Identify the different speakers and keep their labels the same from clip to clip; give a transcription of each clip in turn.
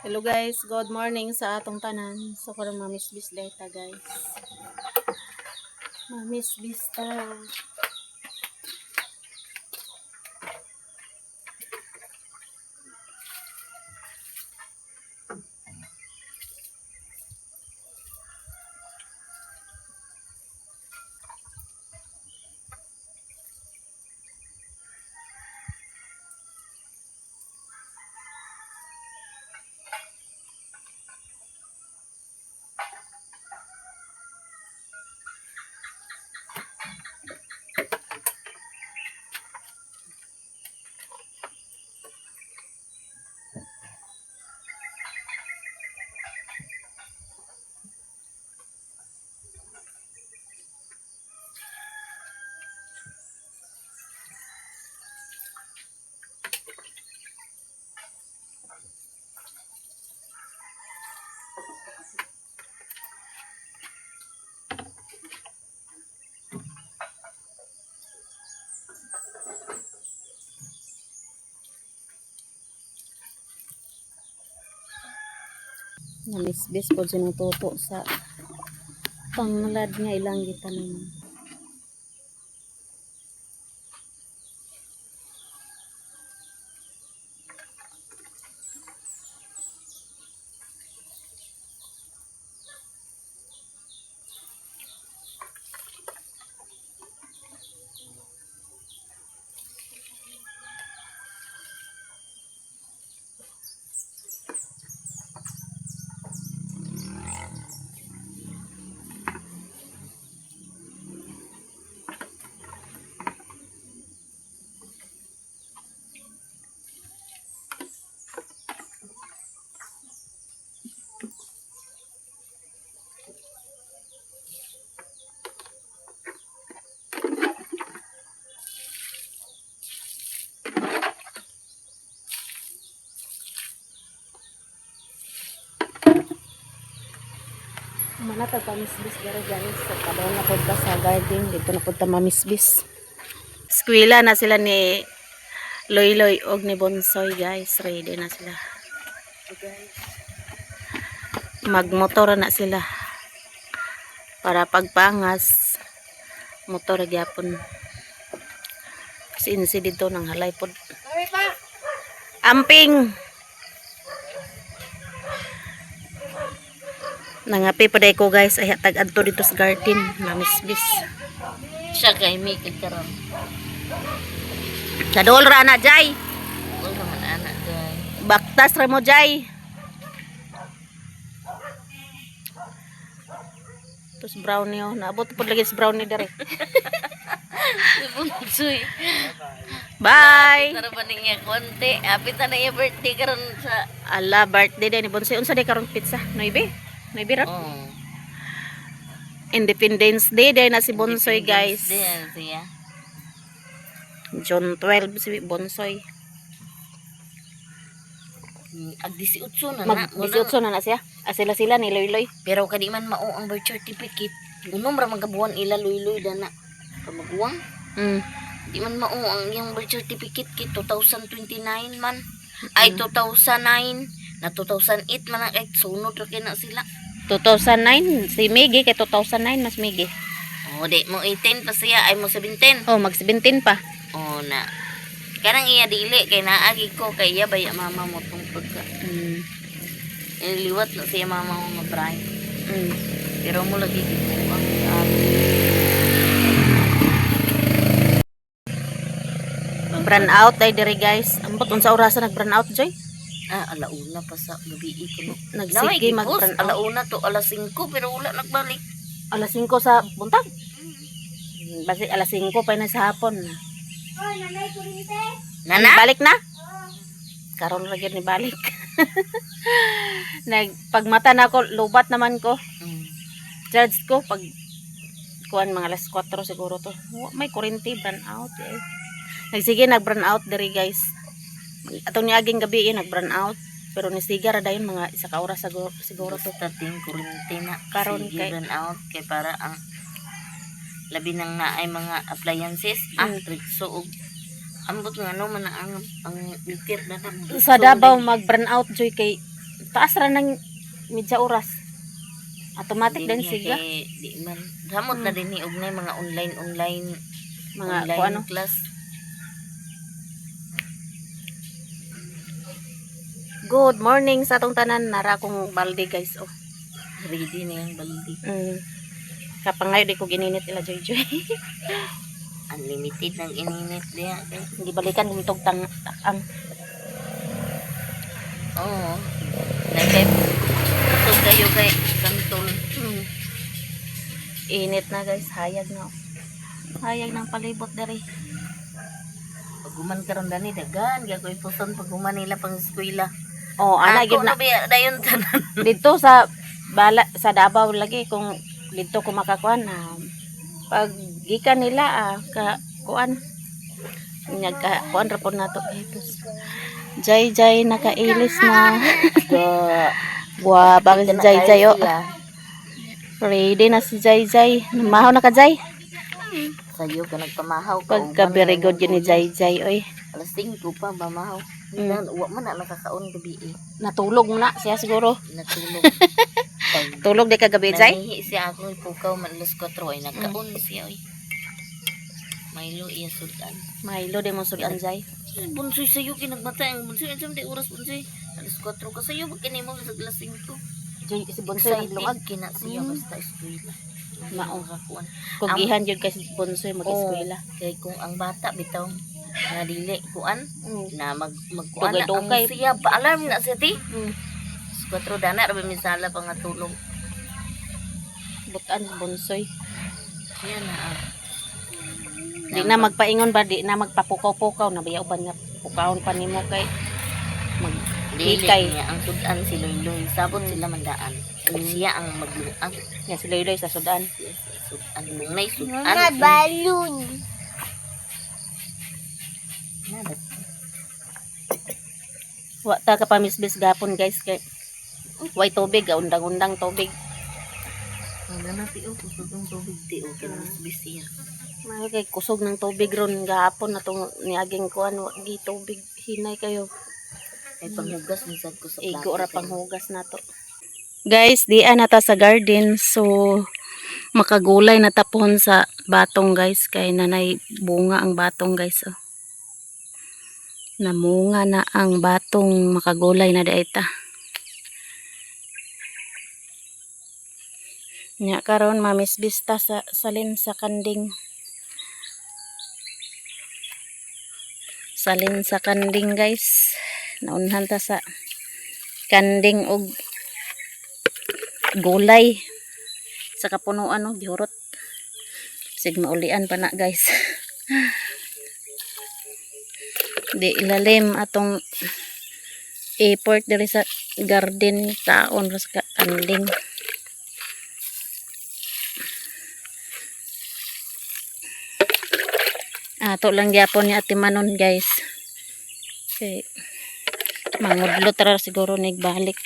Speaker 1: Hello guys, good morning sa atong tanan. So karon mamisbis data guys. Mamisbis ta. Mamisbis po sinututo sa panglad nga ilang gitanan. Manatag mamisbis gara guys. So kadon na pud sa garden dito na pud ta mamisbis. Eskwela na sila ni Loy og ni Bonsoy guys. Ready na sila. So guys, magmotor na sila para pagpangas motor gyapon. Sinsi dito nang halay pod. Amping. Nangapi pa day ko guys ay hatag adto dito sa garden mamisbis.
Speaker 2: Siya kay Miki karon.
Speaker 1: Kadol ra na jay.
Speaker 2: Wala naman anak day.
Speaker 1: Baktas ra mo jay. Terus brownie oh, naabot pud lagi sa brownie dire.
Speaker 2: Bunsoy.
Speaker 1: Bye.
Speaker 2: Tara pa niya konti. Apit na iya birthday karon sa
Speaker 1: Ala birthday day ni Bonsoy. Unsa day karong pizza? 9? 9 ra?
Speaker 2: oh.
Speaker 1: Independence Day day na si Bonsoy guys.
Speaker 2: Diyan siya.
Speaker 1: June 12 si Bonsoy.
Speaker 2: Ag 18 na
Speaker 1: Mag 18 na siya. Sila ni Loy.
Speaker 2: Pero kadi man mao ang birth certificate. Unom ra magabuan ila luy dana. Kamaguwang. Di man mao ang iyang birth certificate kit 2029 man. Ay 2009 na 2008 man ang sunod ra kay na sila.
Speaker 1: 2009 si Miggy kay 2009 mas Miggy.
Speaker 2: Oh, di mo 18 pa siya ay mo 17.
Speaker 1: Oh, mag 17 pa.
Speaker 2: Oh na. Kanang iya dili kay naagi ko kay iya baya mama mo tungkod ka. Liwat na siya mama mo mabray. Pero mo lagi dito ang
Speaker 1: Burn out ay diri guys. Ambot unsa orasan nag burn out joy?
Speaker 2: alauna pa sa gabi ko no.
Speaker 1: Nagsige mag burn out.
Speaker 2: Alauna to alas 5 pero wala nagbalik.
Speaker 1: Alas 5 sa buntag. Basi alas 5 pa na sa hapon.
Speaker 2: Nana?
Speaker 1: Balik na? Karon ra gyud ni balik. Pagmata na ako, lubat naman ko. Charge ko pag kuan mga alas 4 siguro to. May kuryente burn out eh. Nagsige nag burn out diri guys. Atong niaging gabi nag-burn out pero nisiga ra dayon mga isa ka oras siguro to
Speaker 2: tating kuryente na
Speaker 1: karon
Speaker 2: kay burn out kay para ang labi nang naay mga appliances so ambot nga no man ang liter na
Speaker 1: sa Davao mag-burn out joy kay Taas ra ng medya oras. Automatic din
Speaker 2: niya
Speaker 1: siya.
Speaker 2: kay di man ramot na din ni og nay mga online
Speaker 1: Mga
Speaker 2: online
Speaker 1: kung ano.
Speaker 2: class.
Speaker 1: Good morning sa atong tanan. Nara akong balde guys. Oh.
Speaker 2: Ready na yung baldi.
Speaker 1: Kapangayo di ko gininit ila Joy Joy.
Speaker 2: Unlimited ng ininit diya.
Speaker 1: Hindi balikan kung itong takang.
Speaker 2: Oo. Nakay ito kayo kay kantol.
Speaker 1: Init na guys. Hayag na. Hayag ng palibot dari.
Speaker 2: Pag guman karon dani dagan gagoy puson pag guman nila pang eskwela.
Speaker 1: Oh, ana gid na.
Speaker 2: Dayon tanan.
Speaker 1: Dito sa sa Davao lagi kung dito ko makakuan na pag gikan nila kuan nagka kuan ra pod nato dito. Jay Jay nakailis na. Bang si Jay Jay oh. Ready na si Jay Jay. Namahaw na ka Jay.
Speaker 2: Sayo ka nagpamahaw ka.
Speaker 1: Pagka very good yun ni Jay Jay oy.
Speaker 2: Alas 5 pa mamahaw. Wa man na nakakaon gabi eh.
Speaker 1: Natulog na siya siguro.
Speaker 2: Natulog.
Speaker 1: Tulog di ka gabi Jay.
Speaker 2: Nanihi siya ako ipukaw man alas 4 ay nagkaon siya oy. Milo iya sudan.
Speaker 1: Milo di mo sudan Jay.
Speaker 2: Bunsoy sayo kinagmatay ang bunsoy ansam di oras bunsoy. Alas 4 ka sayo kini mo sa alas 5.
Speaker 1: Jay si Bonsoy naglungag.
Speaker 2: Kina siya basta eskwela.
Speaker 1: Mao.
Speaker 2: Kuan.
Speaker 1: Kugihan jud kasi Bonsoy mag-eskwela.
Speaker 2: Kay kung ang bata bitaw nga dili kuan na magkuan na
Speaker 1: Dugay-dugay.
Speaker 2: ang siya pa-alarm na siya ti. 4 dana ra misala pa nga tulog.
Speaker 1: Butan si Bonsoy.
Speaker 2: Yan na.
Speaker 1: Di na magpaingon ba, di na magpapukaw-pukaw na bayaw ba nga pukawon pa nimo kay
Speaker 2: Dili
Speaker 1: magkikay.
Speaker 2: niya ang sudan si Loy. Sabot sila mandaan. Siya ang magluag.
Speaker 1: Yan si Loy sa Sudan.
Speaker 2: Sudan munay sudan.
Speaker 3: Mga balloon.
Speaker 2: Nada.
Speaker 1: Wa ta ka pamisbis gapon guys kay way tubig, undang-undang tubig.
Speaker 2: Ang ganati o kusog ang tubig ti o kaya bisya.
Speaker 1: May kay kusog ng tubig ron gahapon na tong niaging kuan wa gi tubig hinay kayo.
Speaker 2: Ay panghugas minsan ko sa
Speaker 1: Igo ra panghugas nato. Guys, di na ta sa garden so makagulay na tapon sa batong guys kay nanay bunga ang batong guys oh. Namunga na ang batong makagulay na daita. Nya karon mamisbista sa salin sa kanding. Salin sa kanding guys. Naunhan ta sa kanding og gulay sa kapunuan no gihurot. Sig maulian pa na guys. Di ilalim atong effort diri sa garden taon sa kanding. Ato lang gyapon ni Ate Manon guys. Okay. Mangudlo tara siguro nagbalik.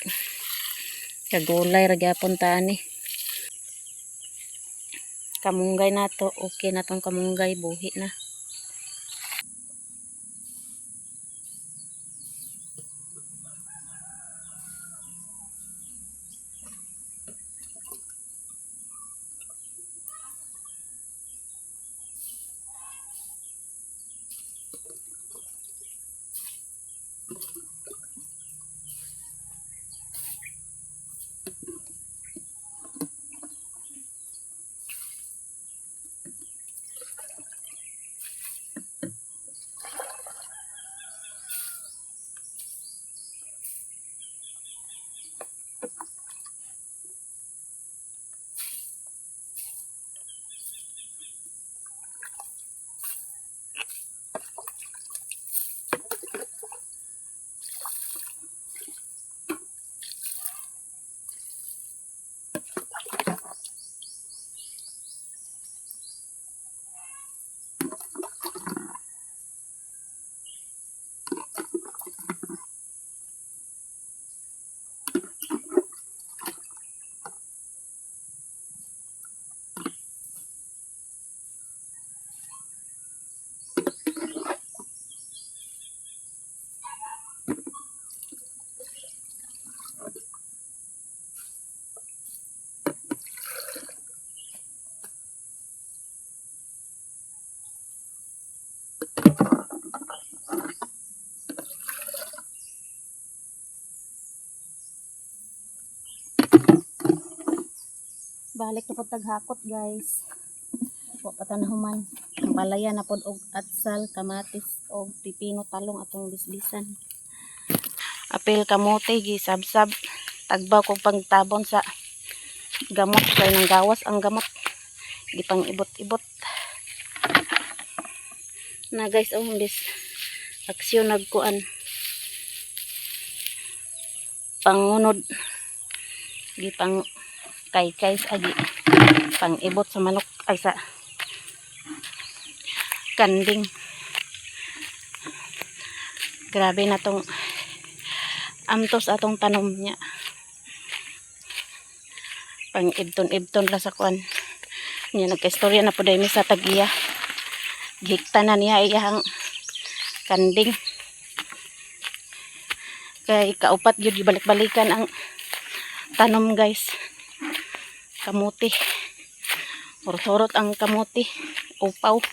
Speaker 1: Kagulay ra gyapon ta ani. Kamunggay nato, okay na tong kamunggay buhi na. Balik na po taghakot guys. Wa pa tanahuman. Ang palaya na pod og atsal, kamatis og pipino talong atong bisbisan. Apil kamote gisabsab. Tagbaw kog pangtabon sa gamot kay nang gawas ang gamot. Gipang ibot-ibot. Na guys, oh bis aksyon nagkuan. Pangunod gipang kay agi pang ibot sa manok ay sa kanding. Grabe na tong amtos atong tanom niya. Pang ibton la sa kuan. Niya nagka-istorya na po dahil sa tagiya. Gihikta na niya iyang kanding. Kay kaupat yun balik-balikan ang tanom guys. Kamuti. Horot-horot ang kamuti. Upaw.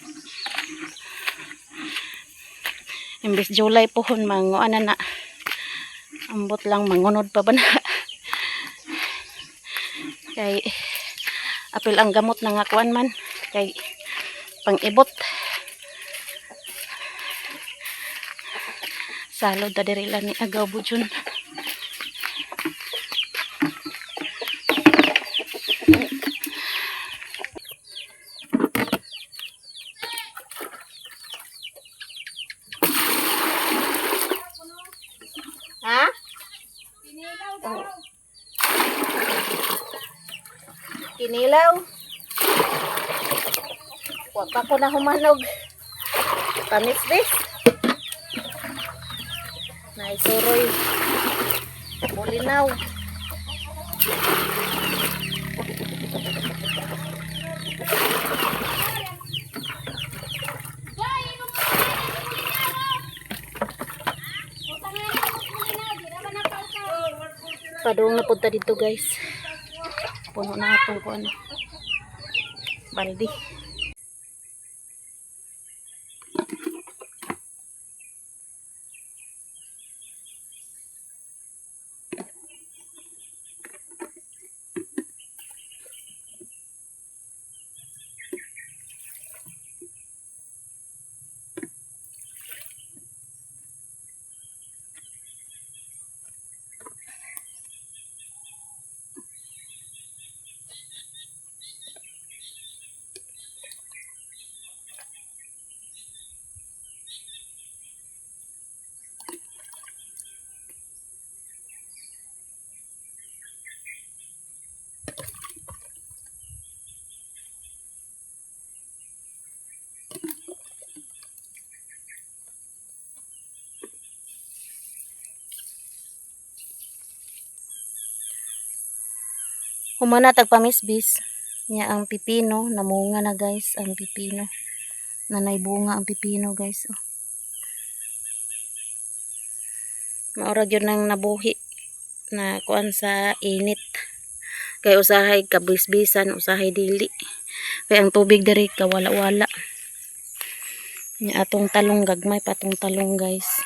Speaker 1: Imbis July pohon manguana na. Ambot lang mangunod pa ba na. Kay apil ang gamot na nga kuan man. Kay pang-ibot. Salod da diri lang ni agaw budyon. Ha? Oh. Kinilaw. Wa pa ko na humanog. Tamis-bis. Naisuroy. Bulinaw. Padung na punta dito guys. Puno na atong kuan. Baldi. Humana tagpamisbis niya ang pipino, namunga na guys ang pipino. Nanay bunga ang pipino guys. Oh. Maura gyud nang nabuhi na kuan sa init. Kay usahay kabisbisan, usahay dili. Kay ang tubig diri kawala-wala. Niya atong talong gagmay patong talong guys.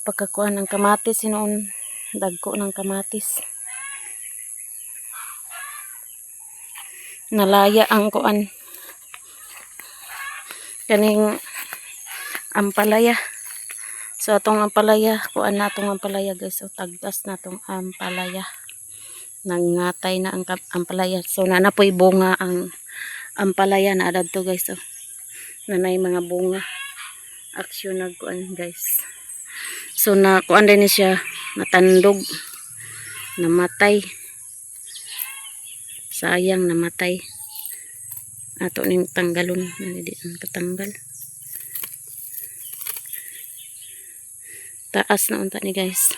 Speaker 1: Pagkakuan ng kamatis noon. Dagko ng kamatis. Nalaya ang kuan. Kaning ampalaya. So atong ampalaya, kuan na atong ampalaya guys. So tagdas na atong ampalaya. Nangatay na ang ampalaya. So nanapoy bunga ang ampalaya na adad to guys. So nanay mga bunga. Aksyon na kuan guys. So na kuan din siya natandog, namatay. Sayang namatay. Ato ning tanggalon, hindi ang katanggal. Taas na unta ni guys.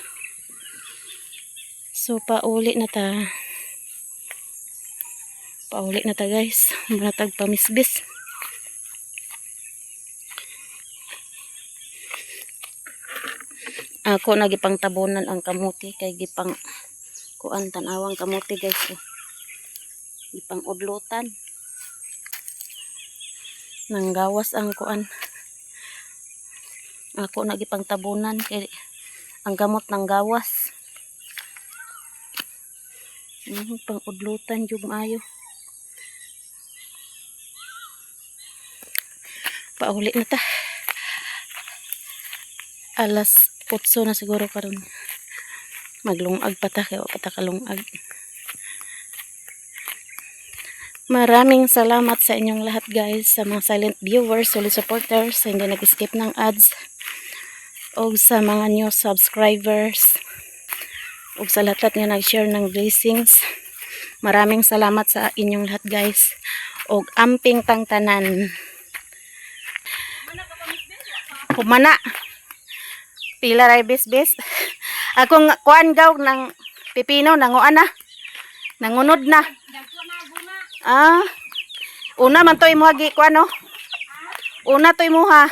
Speaker 1: So pauli na ta. Pauli na ta guys. Maratag pamisbis. Ako nagipang tabunan ang kamuti kay gipang kuan tanawang kamuti guys. Oh. Gipang udlutan. Nanggawas ang kuan. Ako nagipang tabunan kay ang gamot nang gawas. Pang-udlutan jud maayo. Pauli na ta. Alas 8 na siguro karon. Maglungag pa ta kay wa pa ta kalungag. Maraming salamat sa inyong lahat guys, sa mga silent viewers, solid supporters, sa hindi nag-skip ng ads, o sa mga new subscribers, o sa lahat nga nag-share ng blessings. Maraming salamat sa inyong lahat guys, o amping tang tanan. Humana. Pila ray bis. Akong kuan gaw ng pipino nanguan na. Nangunod na. Una man to imo hagi kuan no. Una to imo ha.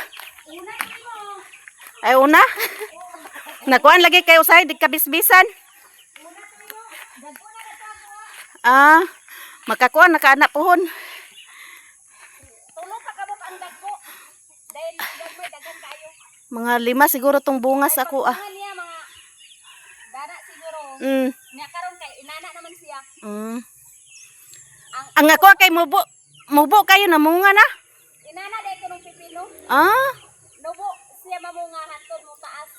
Speaker 1: Ay una. Nakuan lagi kay usay di kabisbisan. Makakuan nakaana pohon.
Speaker 2: Tulo pa kabok ang dagko. Dahil gagmay dagan kayo.
Speaker 1: Mga 5 siguro tong bungas ako
Speaker 2: Mga niya mga dara siguro. Nya karon kay inana naman siya.
Speaker 1: Ang ako kay mubo kayo namunga na.
Speaker 2: Inana dai ko ng pipino. Nubo siya mamunga hatod mo taas.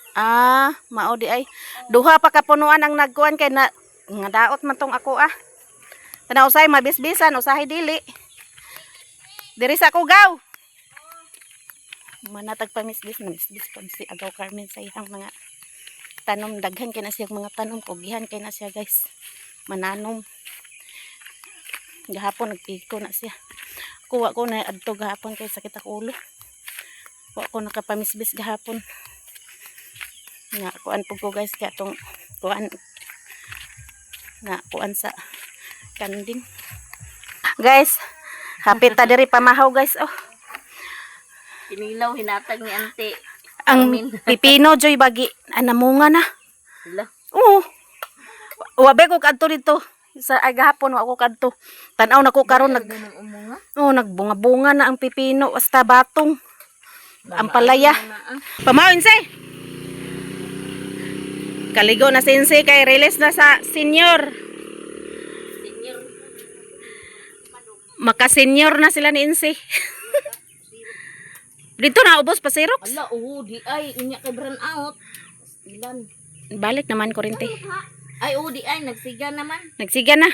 Speaker 1: Mao di ay. Duha pa kapunuan ang nagkuan kay na nga daot man tong ako Kana usay mabisbisan, usahay dili. Diri sa Kugaw. Manatag pamisbis pag si Agaw Carmen sa iyang mga tanom. Daghan kay na siyang mga tanom. Kugihan kay na siya guys. Mananom. Gahapon nagpiko na siya. Kuha ko na adto gahapon kay sakit ako ulo. Kuha ko nakapamisbis gahapon. Nga kuan po ko guys kaya tong kuan na kuan sa kanding. Guys, hapit ta diri pamahaw guys.
Speaker 2: Kinilaw hinatag ni ante.
Speaker 1: Ang pipino joy bagi namunga na.
Speaker 2: Hala.
Speaker 1: Wabe ko kadto dito. Sa agahapon wa ko kadto. Tan-aw na ko karon nagbunga-bunga na ang pipino basta batong. Ang palaya. Pamawin say. Kaligo na sinsi kay release na sa senior. Maka-senior na sila ni Insi. Dito na ubos pa Xerox.
Speaker 2: Ala, di ay unya kay burn out. Ilan?
Speaker 1: Balik naman kurente.
Speaker 2: Ay, di ay nagsiga naman.
Speaker 1: Nagsiga na.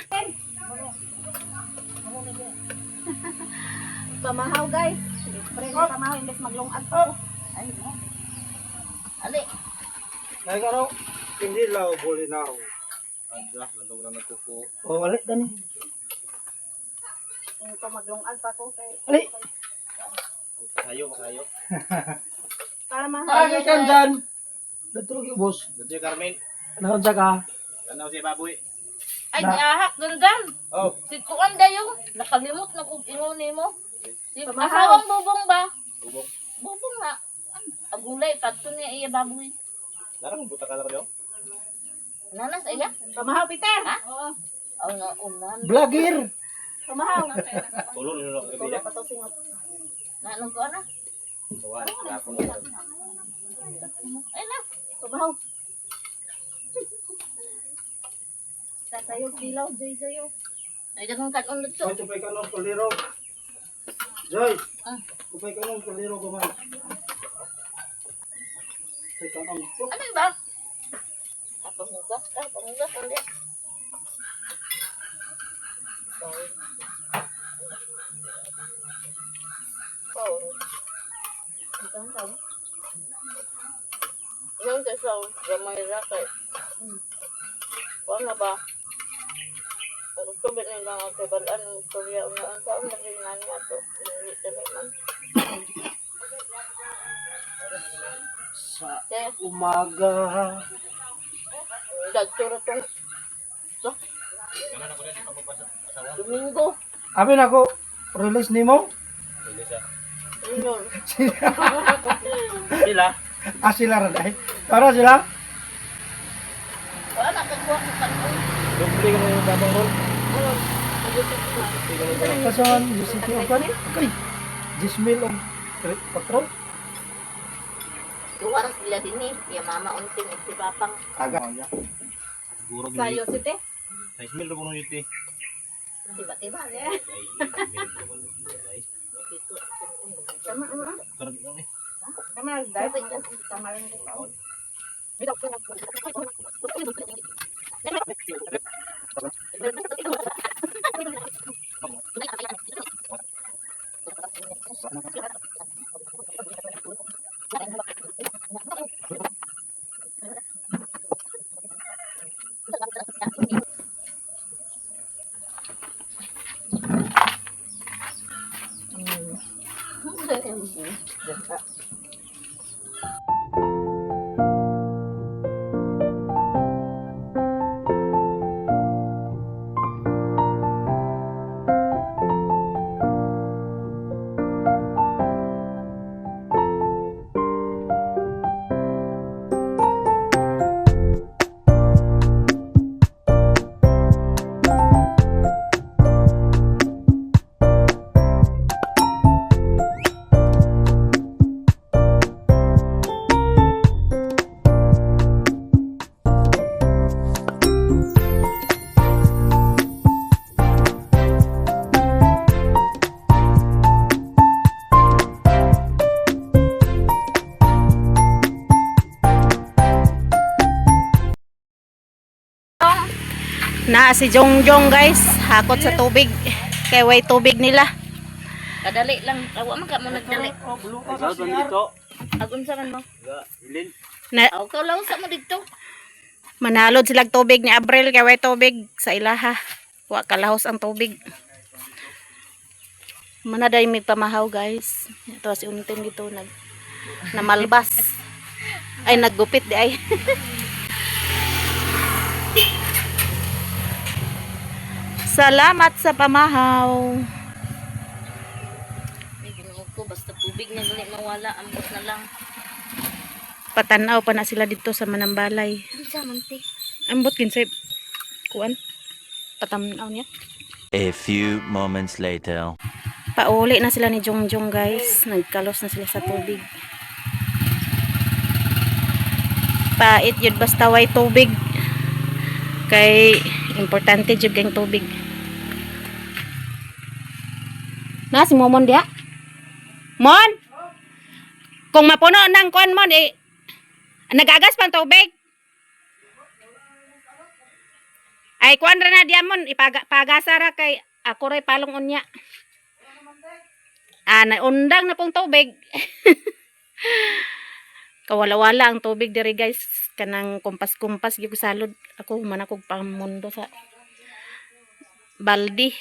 Speaker 1: Pamahaw guys. Pre pamahaw imbes maglungag pa. Ay mo.
Speaker 2: Ali.
Speaker 3: Nay karo, hindi law boli na ako.
Speaker 4: Anda, lalong na nagkuko.
Speaker 3: Wala gani.
Speaker 1: Ito maglungag pa ko kay.
Speaker 3: Ali.
Speaker 4: Makayo.
Speaker 1: Para
Speaker 3: Kaya kan dan. Datulog yung boss.
Speaker 4: Dito Carmen.
Speaker 3: Naunsa ka?
Speaker 4: Tanaw si baboy.
Speaker 2: Ay, ahak gandan.
Speaker 4: Oh,
Speaker 2: Si kuan dayo. Nakalimot na kung ingon nimo. Si mahawang bubong ba?
Speaker 4: ubok.
Speaker 2: Bubong na. Agulay patto niya iya baboy.
Speaker 4: Larang buta ka lang
Speaker 2: Nanas iya?
Speaker 1: pamahaw Peter.
Speaker 2: Ha? Oo. Oh, na unan.
Speaker 3: Vlogger.
Speaker 1: Pamahaw.
Speaker 4: Tulon nyo lang kabila.
Speaker 1: Patusingot.
Speaker 2: Na nung kuan na?
Speaker 4: Sawan, kapon.
Speaker 2: Ay na.
Speaker 1: Pamahaw. Tatayo dilaw joy.
Speaker 2: Ay dagang kanon dito.
Speaker 3: Ay, tupay ka nung kaliro. Joy.
Speaker 2: Ah.
Speaker 3: Tupay ka nung kaliro gamay. Tupay ka nung.
Speaker 2: Ano ba? Pangugas ulit. Yung sa gamay rakay. Wala ba? Pero tubig na lang ang kabalaan ng istorya. Ang saan na rin nga niya ito. Inulit na naman.
Speaker 3: Sa umaga.
Speaker 2: Dagtura itong Domingo.
Speaker 3: Amin ako, release nimo.
Speaker 2: Yun.
Speaker 4: Sila.
Speaker 3: Sila rin ay. Para sila.
Speaker 2: Wala nakakuha sa kanto.
Speaker 4: Dubli ka na yung batang rol.
Speaker 3: Kasan, Jessica Ogan. Okay. Jismil og patrol.
Speaker 2: Luwar sila din eh. Yung mama unting at si papang.
Speaker 3: Aga.
Speaker 4: Siguro
Speaker 1: Sayo site.
Speaker 4: Rice mill na puno yun eh.
Speaker 2: Tiba-tiba.
Speaker 1: Tama, ano?
Speaker 4: Karag lang eh.
Speaker 1: Tama, guys. Tama lang ito. Na si Jongjong guys, hakot sa tubig. Kay way tubig nila.
Speaker 2: Kadali lang. Tawa man ka mo nagdali.
Speaker 4: Ikaw doon dito.
Speaker 2: Agun sa man mo.
Speaker 4: Ilin.
Speaker 1: Na
Speaker 2: Aw, ka lang sa mo dito.
Speaker 1: manalod sila tubig ni Abril kay way tubig sa ilaha. Wa kalahos ang tubig. Manaday may pamahaw guys. Ito si Untin dito namalbas. Ay naggupit di ay. Salamat sa pamahaw.
Speaker 2: Ay, ginuog ko. Basta tubig na gali mawala. Ambot na lang.
Speaker 1: Patanaw pa na sila dito sa Manambalay.
Speaker 2: Ano sa manti?
Speaker 1: Ambot kinsay kuan. Patanaw niya.
Speaker 5: A few moments later.
Speaker 1: Pauli na sila ni Jongjong guys. Nagkalos na sila sa tubig. Pait yun basta way tubig. Kay importante jud kang tubig. Na si Momon dia? Mon. Kung mapuno ng kuan mo di nagagas pang tubig. Ay kuan ra na diamon ipagasa ra kay ako ray palong unya. Naundang na pong tubig. Kawala-wala ang tubig diri guys. Kanang kumpas-kumpas gyud salod. Ako man ako pang mundo sa baldi.